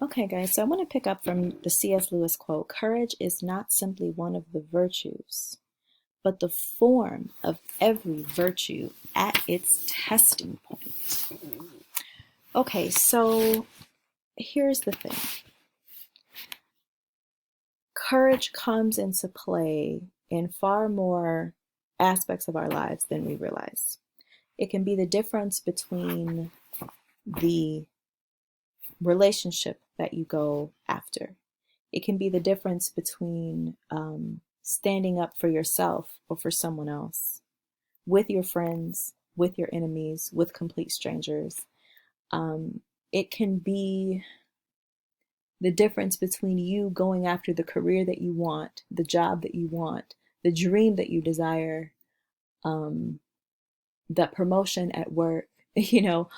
Okay, guys, so I want to pick up from the C.S. Lewis quote: courage is not simply one of the virtues, but the form of every virtue at its testing point. Okay, so here's the thing: courage comes into play in far more aspects of our lives than we realize. It can be the difference between the relationship that you go after. It can be the difference between standing up for yourself or for someone else, with your friends, with your enemies, with complete strangers. It can be the difference between you going after the career that you want, the job that you want, the dream that you desire, um, the promotion at work, you know,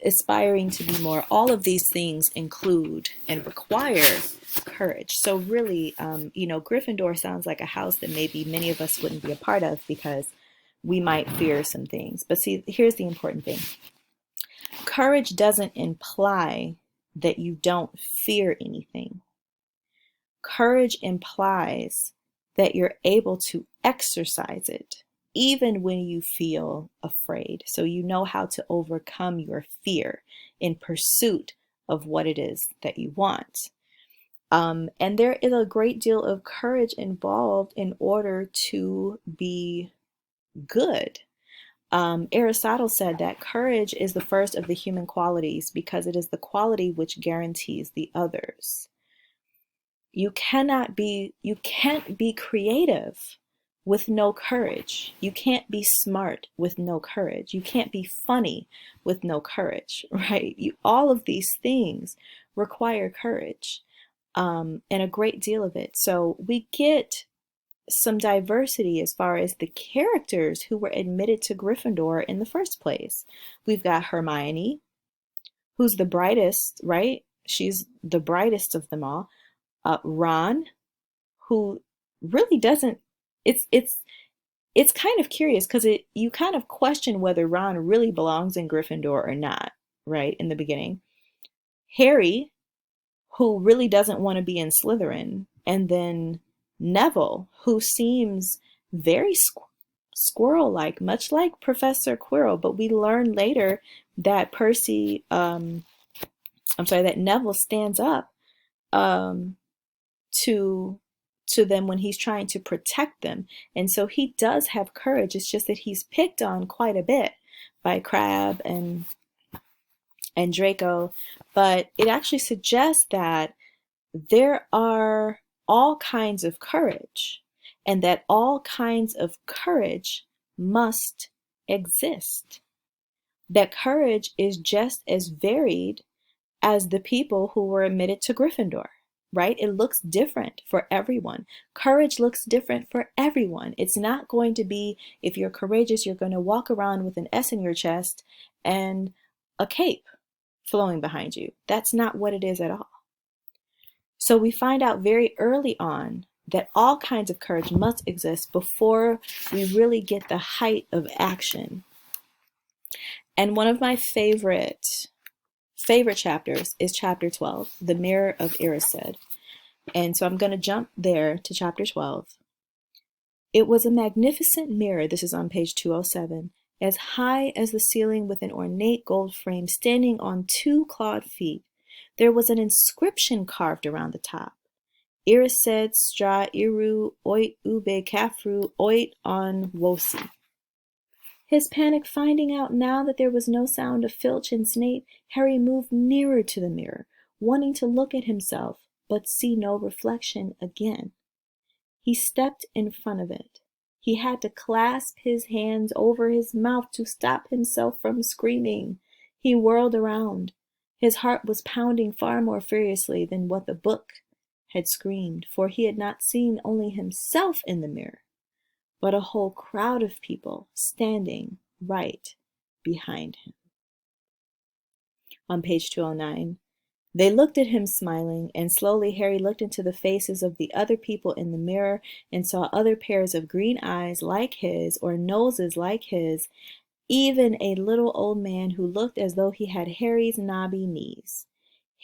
aspiring to be more. All of these things include and require courage. So really, Gryffindor sounds like a house that maybe many of us wouldn't be a part of because we might fear some things. But see, here's the important thing: courage doesn't imply that you don't fear anything. Courage implies that you're able to exercise it even when you feel afraid. So you know how to overcome your fear in pursuit of what it is that you want. And there is a great deal of courage involved in order to be good. Aristotle said that courage is the first of the human qualities because it is the quality which guarantees the others. You can't be creative with no courage. You can't be smart with no courage. You can't be funny with no courage, right? All of these things require courage, and a great deal of it. So we get some diversity as far as the characters who were admitted to Gryffindor in the first place. We've got Hermione, who's the brightest, right? She's the brightest of them all. Ron, who really doesn't. It's kind of curious because you kind of question whether Ron really belongs in Gryffindor or not, right? In the beginning, Harry, who really doesn't want to be in Slytherin, and then Neville, who seems very squirrel-like, much like Professor Quirrell, but we learn later that that Neville stands up um, to them when he's trying to protect them. And so he does have courage. It's just that he's picked on quite a bit by Crabbe and Draco. But it actually suggests that there are all kinds of courage, and that all kinds of courage must exist. That courage is just as varied as the people who were admitted to Gryffindor, right? It looks different for everyone. Courage looks different for everyone. It's not going to be, if you're courageous, you're going to walk around with an S in your chest and a cape flowing behind you. That's not what it is at all. So we find out very early on that all kinds of courage must exist before we really get the height of action. And one of my favorite chapters is chapter 12, The Mirror of Erised. And so I'm going to jump there to chapter 12. It was a magnificent mirror, this is on page 207, as high as the ceiling with an ornate gold frame standing on two clawed feet. There was an inscription carved around the top: Erised stra iru oit ube kafru oit on wosi. His panic finding out now that there was no sound of Filch and Snape, Harry moved nearer to the mirror, wanting to look at himself, but see no reflection again. He stepped in front of it. He had to clasp his hands over his mouth to stop himself from screaming. He whirled around. His heart was pounding far more furiously than what the book had screamed, for he had not seen only himself in the mirror, but a whole crowd of people standing right behind him. On page 209, they looked at him smiling, and slowly Harry looked into the faces of the other people in the mirror and saw other pairs of green eyes like his, or noses like his, even a little old man who looked as though he had Harry's knobby knees.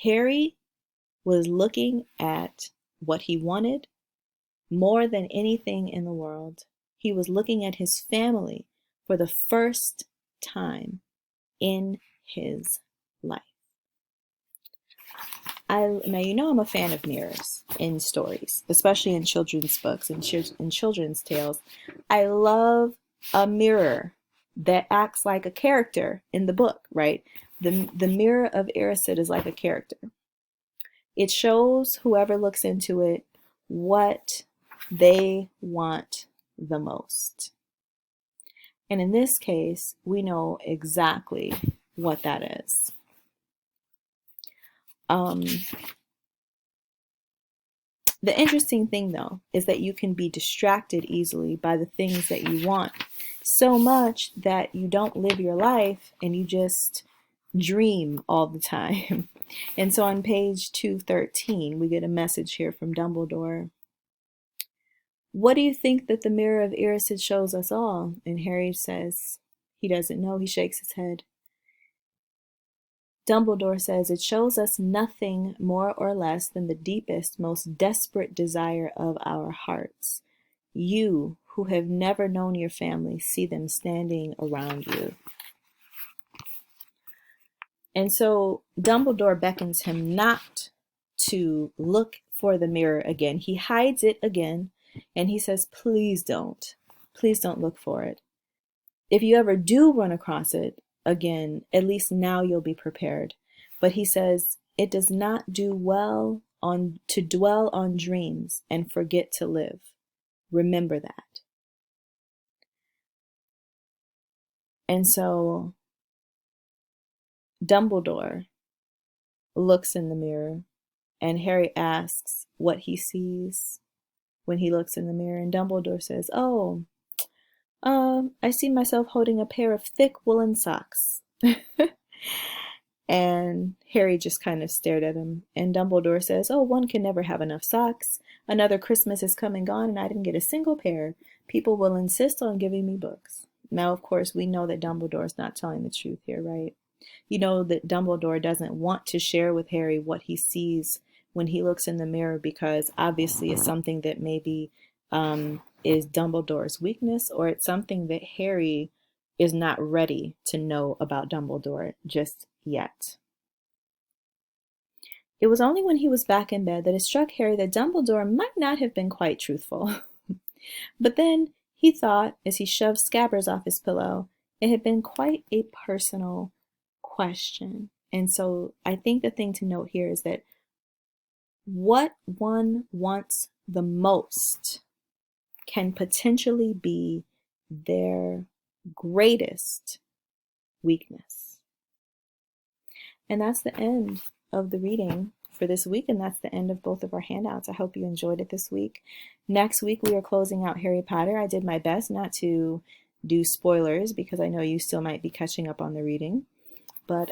Harry was looking at what he wanted more than anything in the world. He was looking at his family for the first time in his life. Now, you know I'm a fan of mirrors in stories, especially in children's books and in children's tales. I love a mirror that acts like a character in the book, right? The mirror of Erised is like a character. It shows whoever looks into it what they want the most. And in this case, we know exactly what that is. The interesting thing, though, is that you can be distracted easily by the things that you want, so much that you don't live your life and you just dream all the time. And so on page 213, we get a message here from Dumbledore. What do you think that the mirror of Erised shows us all? And Harry says he doesn't know. He shakes his head. Dumbledore says it shows us nothing more or less than the deepest, most desperate desire of our hearts. You, who have never known your family, see them standing around you. And so Dumbledore beckons him not to look for the mirror again. He hides it again, and he says, please don't. Please don't look for it. If you ever do run across it again, at least now you'll be prepared. But he says, it does not do well to dwell on dreams and forget to live. Remember that. And so Dumbledore looks in the mirror, and Harry asks what he sees when he looks in the mirror. And Dumbledore says, oh, I see myself holding a pair of thick woolen socks. And Harry just kind of stared at him. And Dumbledore says, oh, one can never have enough socks. Another Christmas is come and gone, and I didn't get a single pair. People will insist on giving me books. Now, of course, we know that Dumbledore is not telling the truth here, right? You know that Dumbledore doesn't want to share with Harry what he sees when he looks in the mirror, because obviously it's something that maybe is Dumbledore's weakness, or it's something that Harry is not ready to know about Dumbledore just yet. It was only when he was back in bed that it struck Harry that Dumbledore might not have been quite truthful. But then he thought, as he shoved Scabbers off his pillow, it had been quite a personal question. And so I think the thing to note here is that what one wants the most can potentially be their greatest weakness. And that's the end of the reading for this week, and that's the end of both of our handouts. I hope you enjoyed it this week. Next week we are closing out Harry Potter. I did my best not to do spoilers because I know you still might be catching up on the reading. But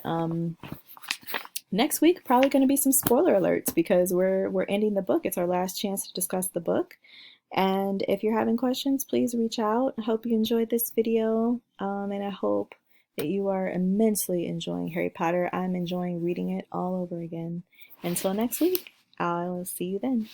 next week probably going to be some spoiler alerts because we're ending the book. It's our last chance to discuss the book. And if you're having questions, please reach out. I hope you enjoyed this video, and I hope that you are immensely enjoying Harry Potter. I'm enjoying reading it all over again. Until next week, I'll see you then.